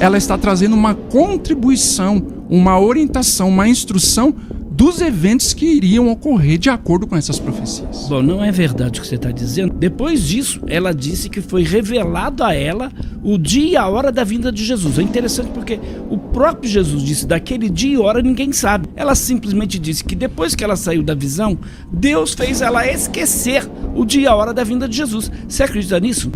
ela está trazendo uma contribuição, uma orientação, uma instrução dos eventos que iriam ocorrer de acordo com essas profecias. Bom, não é verdade o que você está dizendo. Depois disso, ela disse que foi revelado a ela o dia e a hora da vinda de Jesus. É interessante porque o próprio Jesus disse, daquele dia e hora ninguém sabe. Ela simplesmente disse que depois que ela saiu da visão, Deus fez ela esquecer o dia e a hora da vinda de Jesus. Você acredita nisso?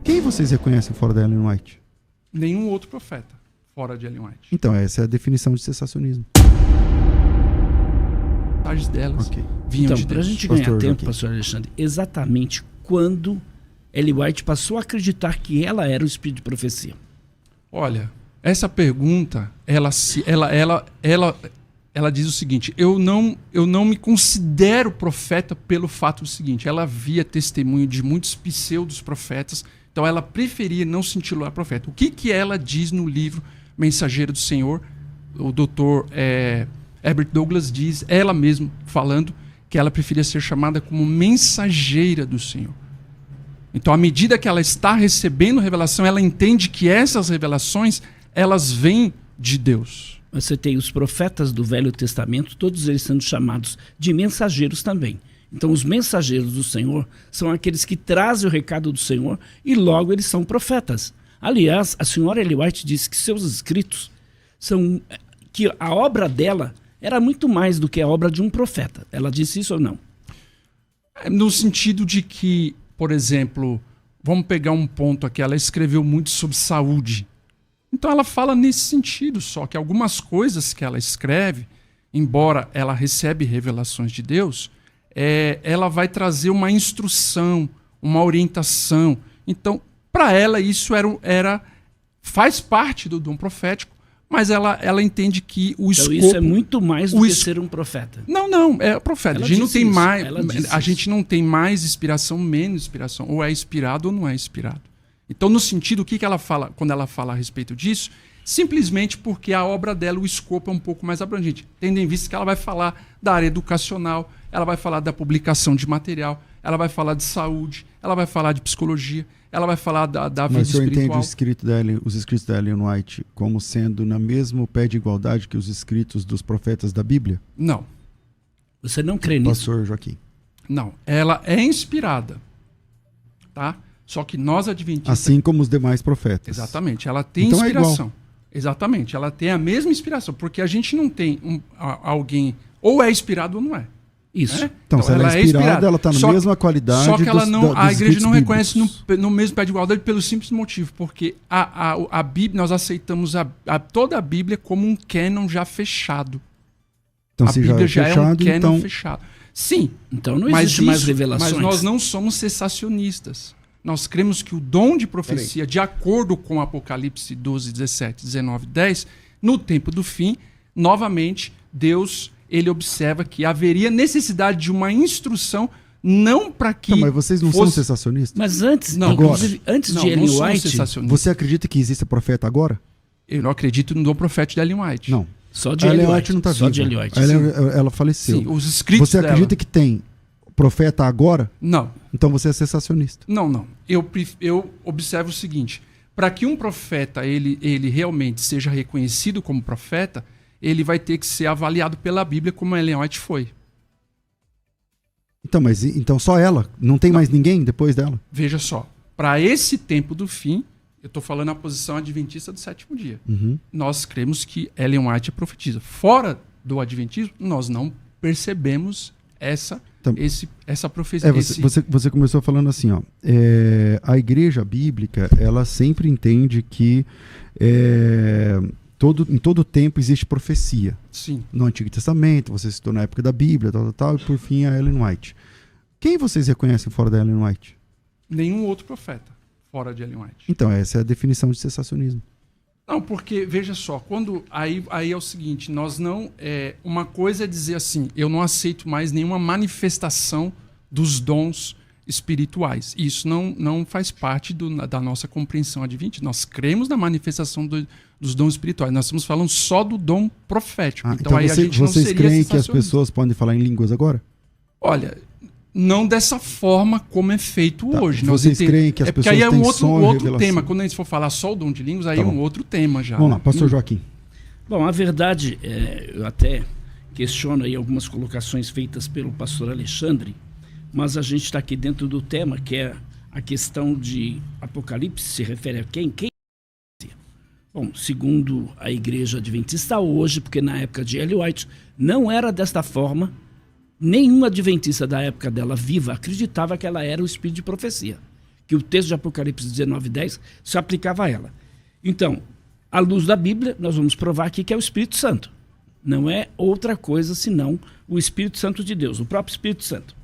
Quem vocês reconhecem fora da Ellen White? Nenhum outro profeta fora de Ellen White. Então, essa é a definição de cessacionismo. As delas vinham então, de para a Deus. gente ganhar Pastor tempo, Joaquim. pastor Alexandre, exatamente quando Ellen White passou a acreditar que ela era o espírito de profecia? Olha, essa pergunta, ela diz o seguinte: eu não me considero profeta pelo fato do seguinte, ela via testemunho de muitos pseudos profetas, então ela preferia não se intitular profeta. O que ela diz no livro Mensageiro do Senhor? O doutor Herbert Douglas diz, ela mesma falando, que ela preferia ser chamada como mensageira do Senhor. Então, à medida que ela está recebendo revelação, ela entende que essas revelações, elas vêm de Deus. Você tem os profetas do Velho Testamento, todos eles sendo chamados de mensageiros também. Então, os mensageiros do Senhor são aqueles que trazem o recado do Senhor e logo eles são profetas. Aliás, a senhora Ellen White disse que seus escritos são... que a obra dela era muito mais do que a obra de um profeta. Ela disse isso ou não? No sentido de que, por exemplo, vamos pegar um ponto aqui, ela escreveu muito sobre saúde. Então ela fala nesse sentido, só que algumas coisas que ela escreve, embora ela recebe revelações de Deus, ela vai trazer uma instrução, uma orientação. Então, para ela, isso faz parte do dom profético, mas ela entende que o escopo... Então isso é muito mais do que ser um profeta. Não, é profeta. Ela A gente não disse tem isso, mais, ela disse a isso. gente não tem mais inspiração, menos inspiração. Ou é inspirado ou não é inspirado. Então, no sentido, o que ela fala quando ela fala a respeito disso? Simplesmente porque a obra dela, o escopo é um pouco mais abrangente. Tendo em vista que ela vai falar da área educacional, ela vai falar da publicação de material, ela vai falar de saúde, ela vai falar de psicologia, ela vai falar da vida Mas o senhor espiritual. entende os escritos da Ellen White como sendo na mesmo pé de igualdade que os escritos dos profetas da Bíblia? Não, Você não crê nisso? Pastor Joaquim. não. Ela é inspirada, tá? Só que nós adventistas... Assim como os demais profetas. Exatamente, ela tem Então é inspiração. Exatamente, ela tem a mesma inspiração, porque a gente não tem alguém ou é inspirado ou não é. Isso. Né? Então, se ela é inspirada, ela está na mesma qualidade Só que ela não, dos a igreja escritos não reconhece bíblicos. no mesmo pé de igualdade pelo simples motivo, porque a Bíblia, nós aceitamos toda a Bíblia como um cânon já fechado. Então, A se Bíblia já é é um fechado, cânon então... fechado. Sim, Então não mas existe mais revelações. Mas nós não somos cessacionistas. Nós cremos que o dom de profecia, de acordo com Apocalipse 12, 17, 19, 10, no tempo do fim, novamente, Deus ele observa que haveria necessidade de uma instrução, não para que... Não, mas vocês não são sensacionistas? Mas antes, Não, inclusive, antes não, de não Ellen somos White, sensacionistas. Você acredita que existe profeta agora? Eu não acredito no dom profético de Ellen White. Não. só de A Ellen Ellen White, White não está só viva. de Ellen White. Ela faleceu. Sim, os escritos Você acredita dela. que tem profeta agora? Não. Então você é sensacionista. Não. Eu observo o seguinte: para que um profeta ele realmente seja reconhecido como profeta, ele vai ter que ser avaliado pela Bíblia, como a Ellen White foi. Então, então só ela? Não tem mais ninguém depois dela? Veja só, para esse tempo do fim, eu estou falando a posição adventista do sétimo dia. Uhum. Nós cremos que Ellen White é profetisa. Fora do adventismo, nós não percebemos essa profecia. Você começou falando assim, ó, a igreja bíblica, ela sempre entende que em todo tempo existe profecia. Sim. No Antigo Testamento, você citou na época da Bíblia, tal, e por fim a Ellen White. Quem vocês reconhecem fora da Ellen White? Nenhum outro profeta fora de Ellen White. Então, essa é a definição de cessacionismo. Não, porque, veja só, aí é o seguinte, nós não... uma coisa é dizer assim, eu não aceito mais nenhuma manifestação dos dons espirituais. Isso não faz parte da nossa compreensão adventista. Nós cremos na manifestação dos dons espirituais. Nós estamos falando só do dom profético. Então aí a gente não vocês seria creem que as sensacionista. pessoas podem falar em línguas agora? Olha, Não dessa forma como é feito Tá, hoje. vocês creem que as porque pessoas aí é um têm outro, sonho, outro revelação? tema. Quando a gente for falar só o dom de línguas, aí Tá é um bom. outro tema já. Vamos lá, pastor Joaquim. Bom, a verdade, eu até questiono aí algumas colocações feitas pelo pastor Alexandre, mas a gente está aqui dentro do tema, que é a questão de Apocalipse, se refere a quem? Quem? Bom, segundo a Igreja Adventista hoje, porque na época de Ellen White não era desta forma, nenhuma adventista da época dela viva acreditava que ela era o espírito de profecia, que o texto de Apocalipse 19:10 se aplicava a ela. Então, à luz da Bíblia, nós vamos provar aqui que é o Espírito Santo. Não é outra coisa senão o Espírito Santo de Deus, o próprio Espírito Santo.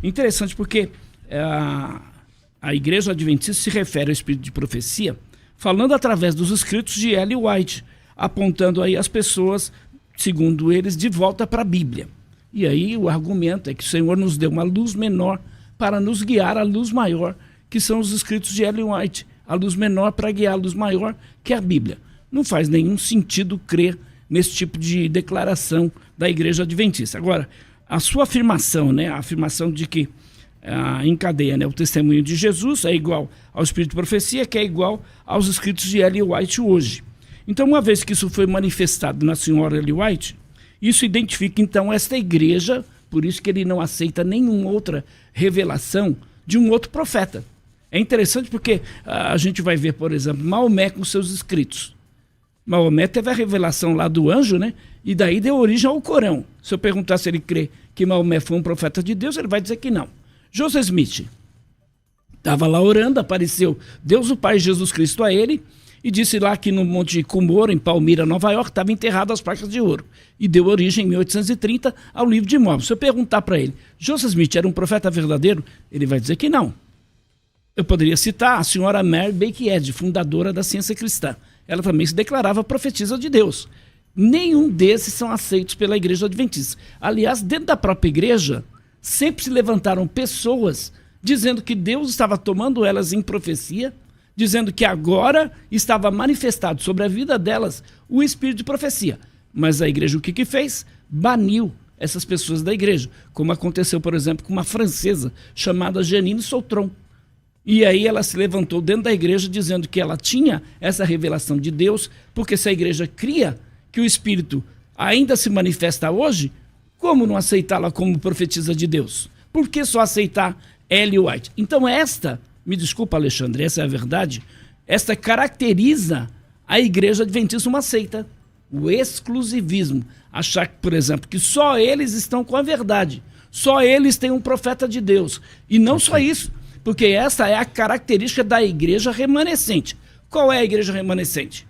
Interessante porque a Igreja Adventista se refere ao Espírito de profecia falando através dos escritos de Ellen White, apontando aí as pessoas, segundo eles, de volta para a Bíblia. E aí o argumento é que o Senhor nos deu uma luz menor para nos guiar à luz maior, que são os escritos de Ellen White. A luz menor para guiar a luz maior, que é a Bíblia. Não faz nenhum sentido crer nesse tipo de declaração da Igreja Adventista. Agora, a sua afirmação, né, a afirmação de que encadeia, né, o testemunho de Jesus é igual ao Espírito de profecia, que é igual aos escritos de Ellen White hoje. Então, uma vez que isso foi manifestado na senhora Ellen White, isso identifica, então, esta igreja, por isso que ele não aceita nenhuma outra revelação de um outro profeta. É interessante porque a gente vai ver, por exemplo, Maomé com seus escritos. Maomé teve a revelação lá do anjo, né? E daí deu origem ao Corão. Se eu perguntar se ele crê que Maomé foi um profeta de Deus, ele vai dizer que não. Joseph Smith estava lá orando, apareceu Deus o Pai Jesus Cristo a ele e disse lá que no Monte Cumor, em Palmira, Nova York, estava enterrado as placas de ouro. E deu origem, em 1830, ao livro de Mormon. Se eu perguntar para ele, Joseph Smith era um profeta verdadeiro? Ele vai dizer que não. Eu poderia citar a senhora Mary Baker, fundadora da ciência cristã. Ela também se declarava profetisa de Deus. Nenhum desses são aceitos pela Igreja Adventista. Aliás, dentro da própria igreja, sempre se levantaram pessoas dizendo que Deus estava tomando elas em profecia, dizendo que agora estava manifestado sobre a vida delas o espírito de profecia. Mas a igreja o que fez? Baniu essas pessoas da igreja, como aconteceu, por exemplo, com uma francesa chamada Janine Sautron. E aí ela se levantou dentro da igreja dizendo que ela tinha essa revelação de Deus, porque se a igreja cria que o Espírito ainda se manifesta hoje, como não aceitá-la como profetisa de Deus? Por que só aceitar Ellen White? Então me desculpa, Alexandre, essa é a verdade, esta caracteriza a igreja adventista uma seita, o exclusivismo. Achar, por exemplo, que só eles estão com a verdade, só eles têm um profeta de Deus. E não só isso, porque essa é a característica da igreja remanescente. Qual é a igreja remanescente?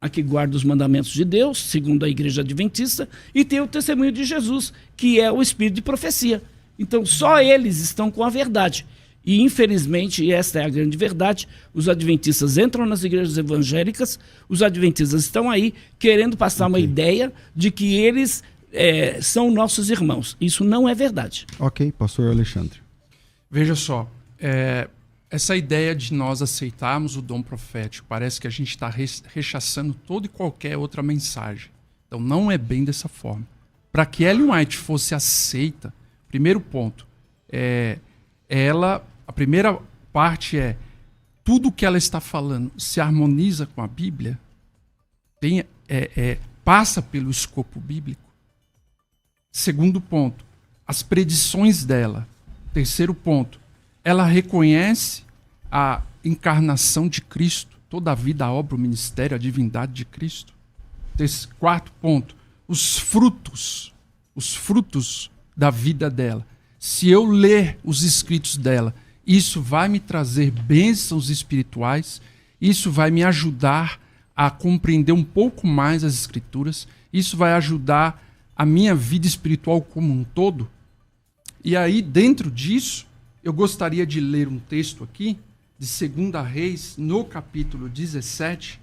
A que guarda os mandamentos de Deus, segundo a igreja adventista, e tem o testemunho de Jesus, que é o espírito de profecia. Então só eles estão com a verdade. E infelizmente, e esta é a grande verdade, os adventistas entram nas igrejas evangélicas, os adventistas estão aí querendo passar uma ideia de que eles são nossos irmãos. Isso não é verdade. Ok, pastor Alexandre. Veja só, essa ideia de nós aceitarmos o dom profético, parece que a gente está rechaçando toda e qualquer outra mensagem. Então não é bem dessa forma. Para que Ellen White fosse aceita, primeiro ponto, a primeira parte é tudo que ela está falando se harmoniza com a Bíblia, passa pelo escopo bíblico. Segundo ponto, as predições dela. Terceiro ponto, ela reconhece a encarnação de Cristo, toda a vida, a obra, o ministério, a divindade de Cristo. Quarto ponto, os frutos da vida dela. Se eu ler os escritos dela, isso vai me trazer bênçãos espirituais, isso vai me ajudar a compreender um pouco mais as escrituras, isso vai ajudar a minha vida espiritual como um todo. E aí, dentro disso, eu gostaria de ler um texto aqui, de 2 Reis, no capítulo 17,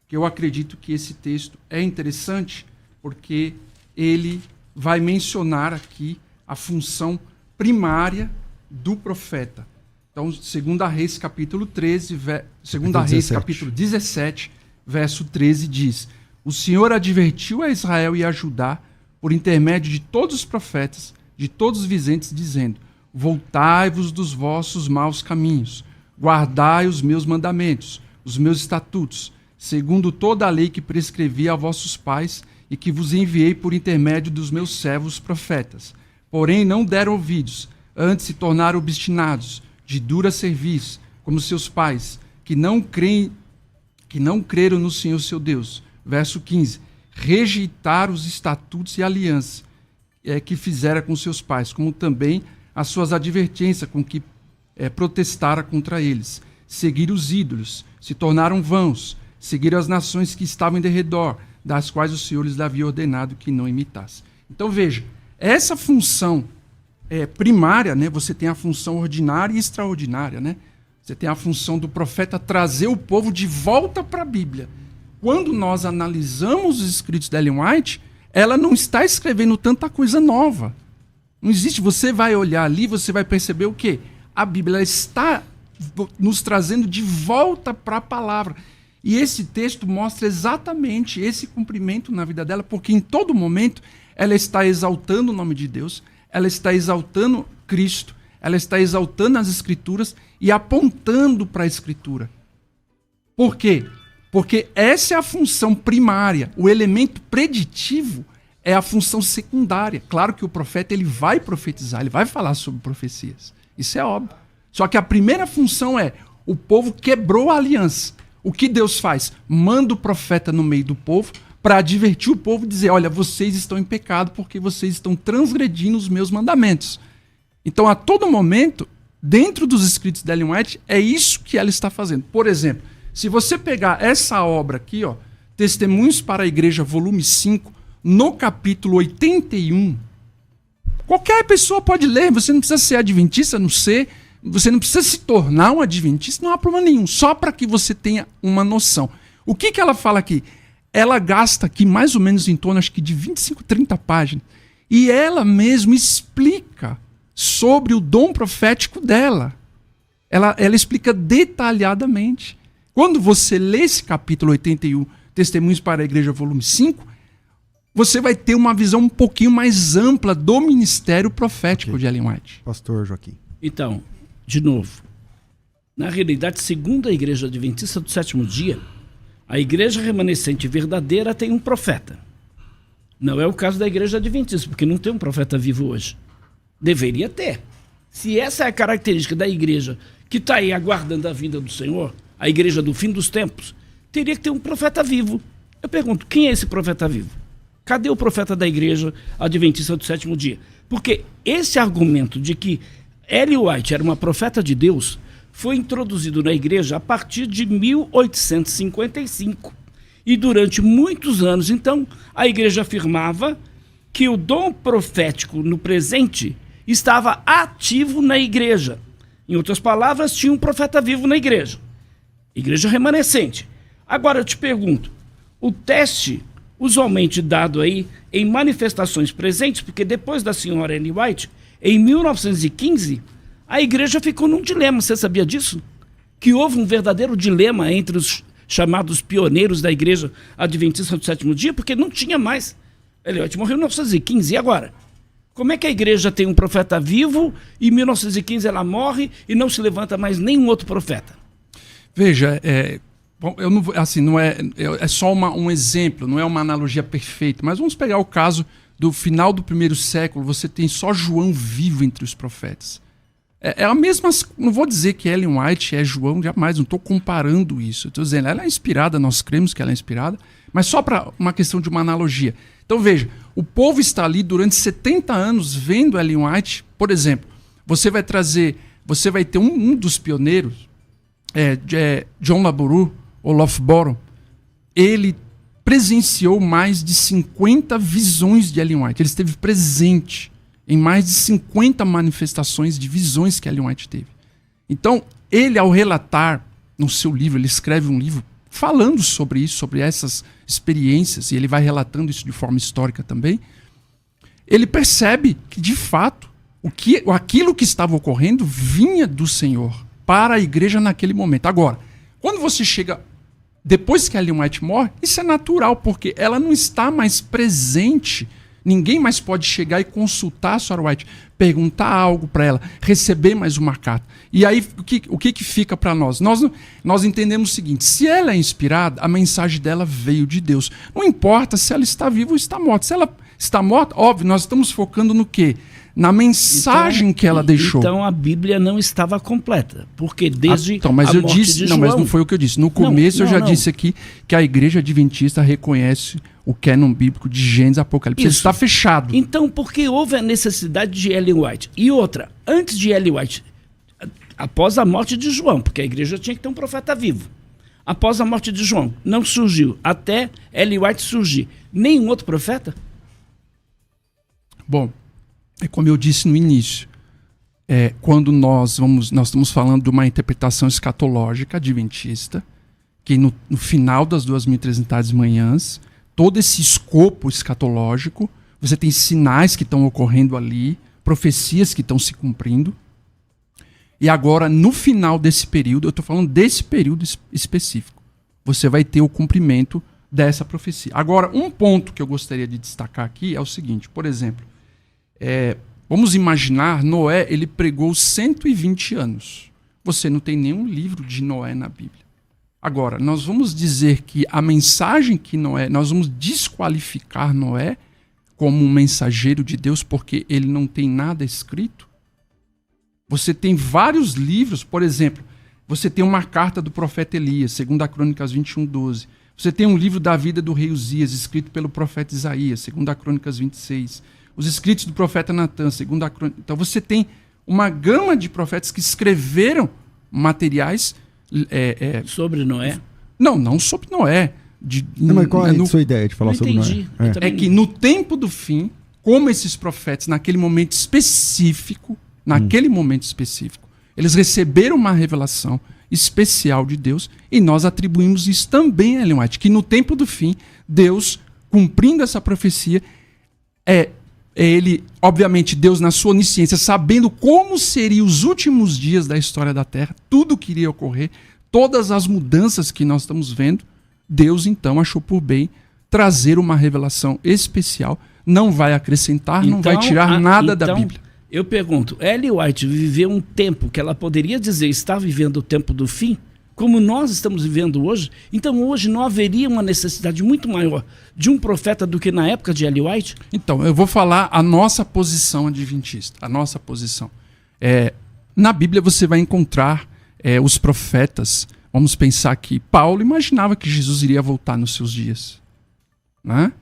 que eu acredito que esse texto é interessante, porque ele vai mencionar aqui a função primária do profeta. Então, 2 Reis, capítulo 13, 2 Reis, capítulo 17, verso 13, diz: O Senhor advertiu a Israel e a Judá, por intermédio de todos os profetas, de todos os videntes, dizendo: voltai-vos dos vossos maus caminhos, guardai os meus mandamentos, os meus estatutos, segundo toda a lei que prescrevi a vossos pais e que vos enviei por intermédio dos meus servos profetas. Porém não deram ouvidos, antes se tornaram obstinados, de dura cerviz, como seus pais, que não creram no Senhor seu Deus. Verso 15. Rejeitaram os estatutos e alianças que fizera com seus pais, como também as suas advertências com que protestara contra eles. Seguiram os ídolos, se tornaram vãos, seguiram as nações que estavam em derredor, das quais o Senhor lhes havia ordenado que não imitasse. Então veja, essa função primária, né? Você tem a função ordinária e extraordinária, né? Você tem a função do profeta trazer o povo de volta para a Bíblia. Quando nós analisamos os escritos de Ellen White, ela não está escrevendo tanta coisa nova. Não existe. Você vai olhar ali, você vai perceber o quê? A Bíblia está nos trazendo de volta para a palavra. E esse texto mostra exatamente esse cumprimento na vida dela, porque em todo momento ela está exaltando o nome de Deus, ela está exaltando Cristo, ela está exaltando as Escrituras e apontando para a Escritura. Por quê? Porque essa é a função primária. O elemento preditivo é a função secundária. Claro que o profeta ele vai profetizar, ele vai falar sobre profecias. Isso é óbvio. Só que a primeira função é: o povo quebrou a aliança. O que Deus faz? Manda o profeta no meio do povo para advertir o povo e dizer: olha, vocês estão em pecado porque vocês estão transgredindo os meus mandamentos. Então, a todo momento, dentro dos escritos de Ellen White, é isso que ela está fazendo. Por exemplo, se você pegar essa obra aqui, ó, Testemunhos para a Igreja, volume 5, no capítulo 81, qualquer pessoa pode ler, você não precisa ser adventista, não ser, você não precisa se tornar um adventista, não há problema nenhum, só para que você tenha uma noção. O que ela fala aqui? Ela gasta aqui mais ou menos em torno, acho que de 25, 30 páginas, e ela mesma explica sobre o dom profético dela. Ela explica detalhadamente. Quando você lê esse capítulo 81, Testemunhos para a Igreja, volume 5, você vai ter uma visão um pouquinho mais ampla do ministério profético de Ellen White. Pastor Joaquim. Então, de novo, na realidade, segundo a Igreja Adventista do Sétimo Dia, a Igreja Remanescente Verdadeira tem um profeta. Não é o caso da Igreja Adventista, porque não tem um profeta vivo hoje. Deveria ter. Se essa é a característica da igreja que está aí aguardando a vinda do Senhor, a igreja do fim dos tempos, teria que ter um profeta vivo. Eu pergunto, quem é esse profeta vivo? Cadê o profeta da Igreja Adventista do Sétimo Dia? Porque esse argumento de que Ellen White era uma profeta de Deus foi introduzido na igreja a partir de 1855. E durante muitos anos, então, a igreja afirmava que o dom profético no presente estava ativo na igreja. Em outras palavras, tinha um profeta vivo na igreja. Igreja remanescente. Agora eu te pergunto, o teste usualmente dado aí em manifestações presentes, porque depois da senhora Ellen White, em 1915, a igreja ficou num dilema. Você sabia disso? Que houve um verdadeiro dilema entre os chamados pioneiros da Igreja Adventista do Sétimo Dia, porque não tinha mais. Ellen White morreu em 1915, e agora? Como é que a igreja tem um profeta vivo e em 1915 ela morre e não se levanta mais nenhum outro profeta? Veja, eu não, assim, não é só um exemplo, não é uma analogia perfeita, mas vamos pegar o caso do final do primeiro século. Você tem só João vivo entre os profetas. É a mesma, não vou dizer que Ellen White é João, jamais, não estou comparando isso. Estou dizendo, ela é inspirada, nós cremos que ela é inspirada, mas só para uma questão de uma analogia. Então veja, o povo está ali durante 70 anos vendo Ellen White. Por exemplo, você vai ter um dos pioneiros, John Labourou, ou Loughborough, ele presenciou mais de 50 visões de Ellen White. Ele esteve presente em mais de 50 manifestações de visões que Ellen White teve. Então, ele, ao relatar no seu livro, ele escreve um livro falando sobre isso, sobre essas experiências, e ele vai relatando isso de forma histórica também. Ele percebe que, de fato, aquilo que estava ocorrendo vinha do Senhor para a igreja naquele momento. Agora, quando você chega depois que Ellen White morre, isso é natural, porque ela não está mais presente Ninguém mais pode chegar e consultar a Sra. White, perguntar algo para ela, receber mais uma carta. E aí, o que fica para nós? Nós entendemos o seguinte: se ela é inspirada, a mensagem dela veio de Deus. Não importa se ela está viva ou está morta. Se ela está morta, óbvio, nós estamos focando no quê? Na mensagem que ela deixou. Então a Bíblia não estava completa, porque desde mas a eu morte disse, de não, João... mas não foi o que eu disse. No começo eu já disse aqui que a Igreja Adventista reconhece o cânon bíblico de Gênesis e Apocalipse. Isso está fechado. Então, por que houve a necessidade de Ellen White? E outra, antes de Ellen White, após a morte de João, porque a igreja tinha que ter um profeta vivo. Após a morte de João, não surgiu, até Ellen White surgir, nenhum outro profeta? Bom, é como eu disse no início, quando nós estamos falando de uma interpretação escatológica adventista, que no final das 2.300 manhãs, todo esse escopo escatológico, você tem sinais que estão ocorrendo ali, profecias que estão se cumprindo, e agora, no final desse período, eu estou falando desse período específico, você vai ter o cumprimento dessa profecia. Agora, um ponto que eu gostaria de destacar aqui é o seguinte, por exemplo, vamos imaginar, Noé, ele pregou 120 anos. Você não tem nenhum livro de Noé na Bíblia. Agora, nós vamos dizer que a mensagem que Noé, nós vamos desqualificar Noé como um mensageiro de Deus porque ele não tem nada escrito? Você tem vários livros, por exemplo, você tem uma carta do profeta Elias, 2 Crônicas 21:12. Você tem um livro da vida do rei Uzias, escrito pelo profeta Isaías, 2 Crônicas 26. Os escritos do profeta Natan, 2 Crônicas. Então você tem uma gama de profetas que escreveram materiais... sobre Noé? Não sobre Noé. Mas qual é a sua ideia de falar sobre Noé? É que no tempo do fim, como esses profetas, naquele momento específico, eles receberam uma revelação especial de Deus e nós atribuímos isso também a Ellen White, que no tempo do fim, Deus, cumprindo essa profecia, ele, obviamente, Deus na sua onisciência, sabendo como seriam os últimos dias da história da Terra, tudo que iria ocorrer, todas as mudanças que nós estamos vendo, Deus então achou por bem trazer uma revelação especial, não vai acrescentar, não vai tirar nada da Bíblia. Eu pergunto, Ellen White viveu um tempo que ela poderia dizer está vivendo o tempo do fim, como nós estamos vivendo hoje, então hoje não haveria uma necessidade muito maior de um profeta do que na época de Ellen White? Então, eu vou falar a nossa posição adventista, a nossa posição. Na Bíblia você vai encontrar os profetas, vamos pensar que Paulo imaginava que Jesus iria voltar nos seus dias. Né?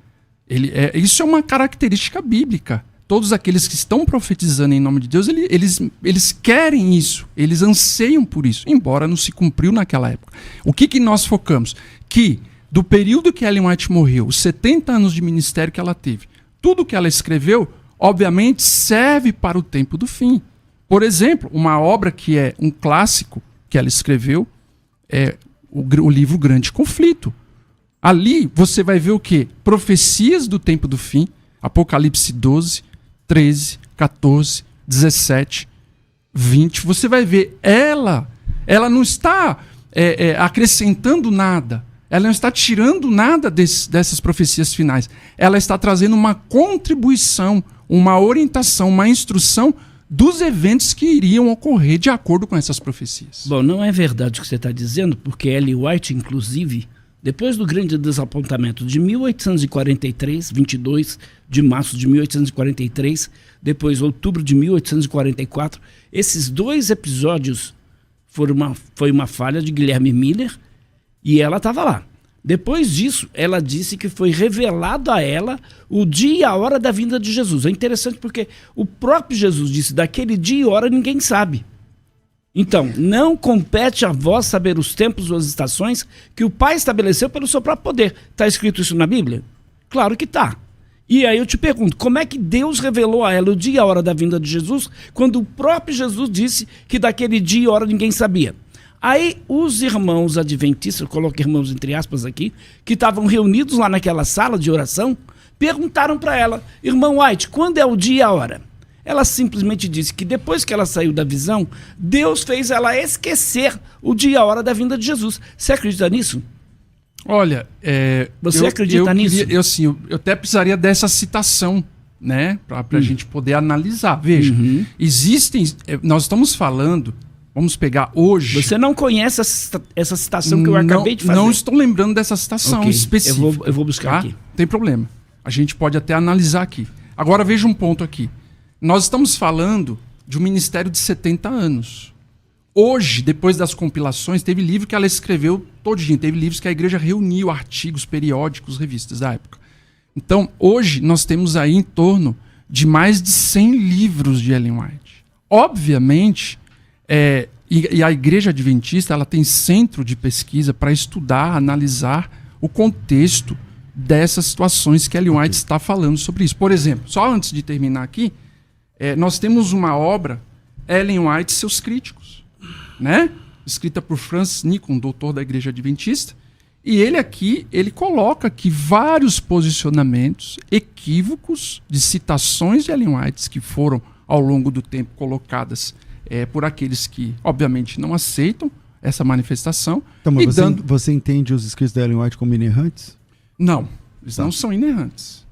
Isso é uma característica bíblica. Todos aqueles que estão profetizando em nome de Deus, eles querem isso, eles anseiam por isso, embora não se cumpriu naquela época. O que nós focamos? Que do período que Ellen White morreu, os 70 anos de ministério que ela teve, tudo que ela escreveu, obviamente, serve para o tempo do fim. Por exemplo, uma obra que é um clássico que ela escreveu é o livro Grande Conflito. Ali você vai ver o quê? Profecias do tempo do fim, Apocalipse 12, 13, 14, 17, 20. Você vai ver, ela não está acrescentando nada, ela não está tirando nada dessas profecias finais. Ela está trazendo uma contribuição, uma orientação, uma instrução dos eventos que iriam ocorrer de acordo com essas profecias. Bom, não é verdade o que você está dizendo, porque Ellen White, inclusive, depois do grande desapontamento de 1843, 22 de março de 1843, depois outubro de 1844, esses dois episódios foi uma falha de Guilherme Miller e ela estava lá. Depois disso, ela disse que foi revelado a ela o dia e a hora da vinda de Jesus. É interessante porque o próprio Jesus disse, daquele dia e hora ninguém sabe. Então, não compete a vós saber os tempos ou as estações que o Pai estabeleceu pelo seu próprio poder. Está escrito isso na Bíblia? Claro que está. E aí eu te pergunto, como é que Deus revelou a ela o dia e a hora da vinda de Jesus, quando o próprio Jesus disse que daquele dia e hora ninguém sabia? Aí os irmãos adventistas, eu coloco irmãos entre aspas aqui, que estavam reunidos lá naquela sala de oração, perguntaram para ela, irmão White, quando é o dia e a hora? Ela simplesmente disse que depois que ela saiu da visão, Deus fez ela esquecer o dia e a hora da vinda de Jesus. Você acredita nisso? Olha, você acredita nisso? Eu até precisaria dessa citação né? Para a gente poder analisar. Veja, existem... Nós estamos falando... Vamos pegar hoje... Você não conhece essa citação que eu acabei de fazer? Não estou lembrando dessa citação específica. Eu vou buscar aqui. Não tem problema. A gente pode até analisar aqui. Agora veja um ponto aqui. Nós estamos falando de um ministério de 70 anos. Hoje, depois das compilações, teve livro que ela escreveu todinho. Teve livros que a igreja reuniu, artigos, periódicos, revistas da época. Então, hoje, nós temos aí em torno de mais de 100 livros de Ellen White. Obviamente, e a igreja adventista ela tem centro de pesquisa para estudar, analisar o contexto dessas situações que Ellen White está falando sobre isso. Por exemplo, só antes de terminar aqui, nós temos uma obra, Ellen White e seus críticos, né? Escrita por Francis Nikon, doutor da igreja adventista, e ele coloca aqui vários posicionamentos equívocos de citações de Ellen White que foram, ao longo do tempo, colocadas por aqueles que, obviamente, não aceitam essa manifestação. Então, mas você entende os escritos da Ellen White como inerrantes? Não, eles não são inerrantes.